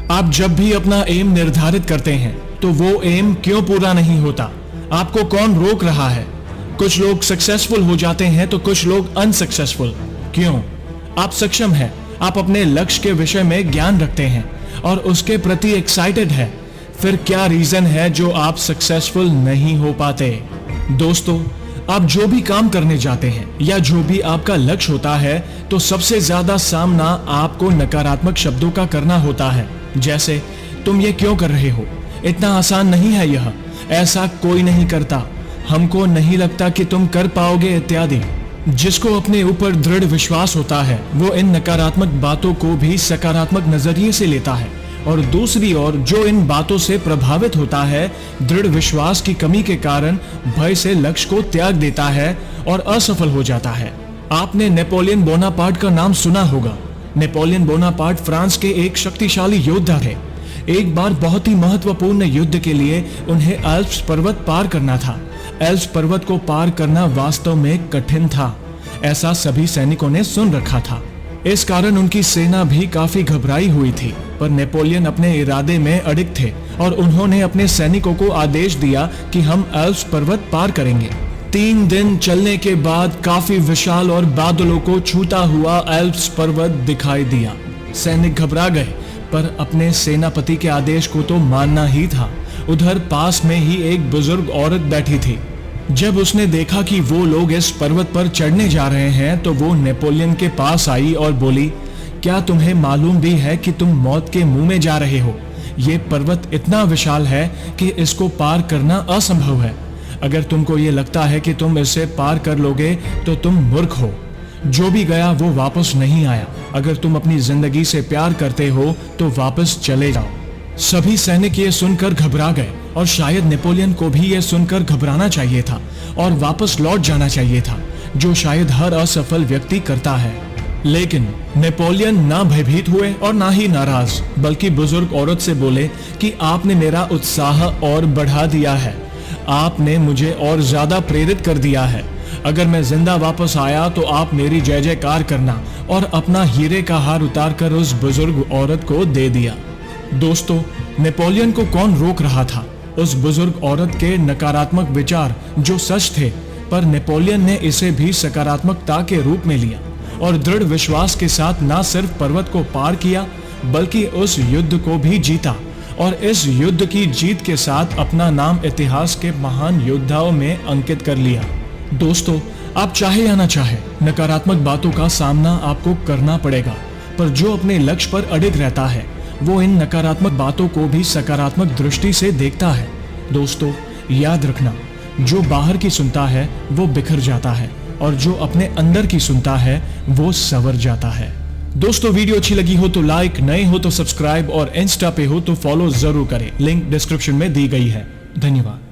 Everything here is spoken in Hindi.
आप जब भी अपना एम निर्धारित करते हैं तो वो एम क्यों पूरा नहीं होता? आपको कौन रोक रहा है? कुछ लोग सक्सेसफुल हो जाते हैं तो कुछ लोग अनसक्सेसफुल। क्यों? आप सक्षम हैं, आप अपने लक्ष्य के विषय में ज्ञान रखते हैं और उसके प्रति एक्साइटेड है। फिर क्या रीजन है जो आप सक्सेसफुल नहीं हो पाते? दोस्तों, आप जो भी काम करने जाते हैं या जो भी आपका लक्ष्य होता है तो सबसे ज्यादा सामना आपको नकारात्मक शब्दों का करना होता है, जैसे तुम ये क्यों कर रहे हो, इतना आसान नहीं है यह, ऐसा कोई नहीं करता, हमको नहीं लगता कि तुम कर पाओगे इत्यादि। जिसको अपने ऊपर दृढ़ विश्वास होता है वो इन नकारात्मक बातों को भी सकारात्मक नजरिए से लेता है, और दूसरी ओर जो इन बातों से प्रभावित होता है दृढ़ विश्वास की कमी के कारण भय से लक्ष्य को त्याग देता है और असफल हो जाता है। आपने नेपोलियन बोनापार्ट का नाम सुना होगा। नेपोलियन बोनापार्ट फ्रांस के एक शक्तिशाली योद्धा थे। एक बार बहुत ही महत्वपूर्ण युद्ध के लिए उन्हें एल्प्स पर्वत पार करना था। एल्प्स पर्वत को पार करना वास्तव में कठिन था, ऐसा सभी सैनिकों ने सुन रखा था। इस कारण उनकी सेना भी काफी घबराई हुई थी, पर नेपोलियन अपने इरादे में अडिग थे और उन्होंने अपने सैनिकों को आदेश दिया कि हम एल्प्स पर्वत पार करेंगे। 3 दिन चलने के बाद काफी विशाल और बादलों को छूता हुआ एल्प्स पर्वत दिखाई दिया। सैनिक घबरा गए, पर अपने सेनापति के आदेश को तो मानना ही था। उधर पास में ही एक बुजुर्ग औरत बैठी थी। जब उसने देखा कि वो लोग इस पर्वत पर चढ़ने जा रहे हैं तो वो नेपोलियन के पास आई और बोली, क्या तुम्हें मालूम भी है कि तुम मौत के मुंह में जा रहे हो? ये पर्वत इतना विशाल है कि इसको पार करना असंभव है। अगर तुमको ये लगता है कि तुम इसे पार कर लोगे तो तुम मूर्ख हो। जो भी गया वो वापस नहीं आया। अगर तुम अपनी जिंदगी से प्यार करते हो तो वापस चले जाओ। सभी सैनिक ये सुनकर घबरा गए और शायद नेपोलियन को भी ये सुनकर घबराना चाहिए था और वापस लौट जाना चाहिए था, जो शायद हर असफल व्यक्ति करता है। लेकिन नेपोलियन ना भयभीत हुए और ना ही नाराज, बल्कि बुजुर्ग औरत से बोले कि आपने मेरा उत्साह और बढ़ा दिया है, आपने मुझे और ज्यादा प्रेरित कर दिया है। अगर मैं जिंदा वापस आया तो आप मेरी जय जयकार करना, और अपना हीरे का हार उतारकर उस बुजुर्ग औरत को दे दिया। दोस्तों, नेपोलियन को कौन रोक रहा था? उस बुजुर्ग औरत के नकारात्मक विचार जो सच थे, पर नेपोलियन ने इसे भी सकारात्मकता के रूप में लिया और दृढ़ विश्वास के साथ न सिर्फ पर्वत को पार किया बल्कि उस युद्ध को भी जीता, और इस युद्ध की जीत के साथ अपना नाम इतिहास के महान योद्धाओं में अंकित कर लिया। दोस्तों, आप चाहे या ना चाहे नकारात्मक बातों का सामना आपको करना पड़ेगा, पर जो अपने लक्ष्य पर अडिग रहता है वो इन नकारात्मक बातों को भी सकारात्मक दृष्टि से देखता है। दोस्तों, याद रखना, जो बाहर की सुनता है वो बिखर जाता है और जो अपने अंदर की सुनता है वो संवर जाता है। दोस्तों, वीडियो अच्छी लगी हो तो लाइक, नए हो तो सब्सक्राइब और इंस्टा पे हो तो फॉलो जरूर करें। लिंक डिस्क्रिप्शन में दी गई है। धन्यवाद।